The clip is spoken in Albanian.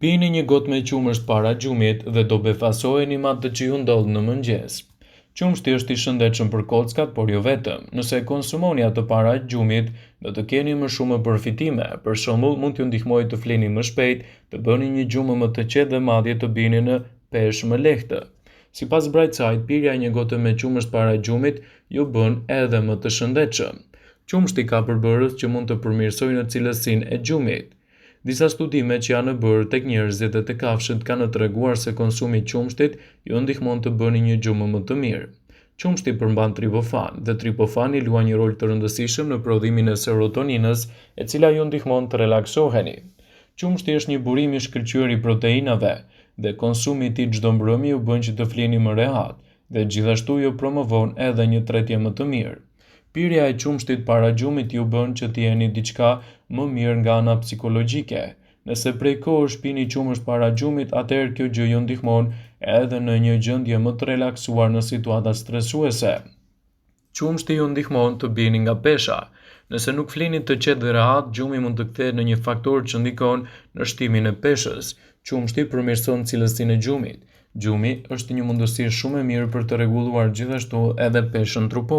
Pini një gotë me qumësht para gjumit dhe do befasojeni me atë që ju ndodh në mëngjes. Qumshti është i shëndetshëm për kockat, por jo vetëm. Nëse e konsumoni atë para gjumit, do të keni më shumë përfitime. Për shembull, mund t'ju ndihmojë të flini më shpejt, të bëni një gjumë më të qetë dhe madje të bini në peshë më lehtë. Sipas Bright Side, pirja e një gote me qumësht para gjumit ju bën edhe më të shëndetshëm. Qumshti ka përbërës që mund të përmirësojnë cilësinë e gjumit. Disa studime që janë bërë tek njerëzit dhe tek kafshët kanë treguar se konsumi i qumshtit ju ndihmon të bëni një gjumë më të mirë. Qumshti përmban triptofan dhe triptofani luan një rol të rëndësishëm në prodhimin e serotoninës, e cila ju ndihmon të relaksoheni. Qumshti është një burim i shkëlqyer i proteinave dhe konsumi i tij çdo mbrëmje ju bën që të flini më rehat dhe gjithashtu ju promovon edhe një tretje më të mirë. Pirja e qumshtit para gjumit ju bën që të jeni diçka më mirë nga ana psikologjike. Nëse prej kohësh pini qumësht para gjumit, atëherë kjo gjë ju ndihmon edhe në një gjendje më të relaksuar në situata stresuese. Qumshti ju ndihmon të bini nga pesha. Nëse nuk flini të qetë dhe rehat, gjumi mund të kthehet në një faktor që ndikon në shtimin e peshës. Qumshti përmirëson cilësinë e gjumit. Gjumi është një mundësi shumë e mirë për të rregulluar gjithashtu edhe peshën trupore.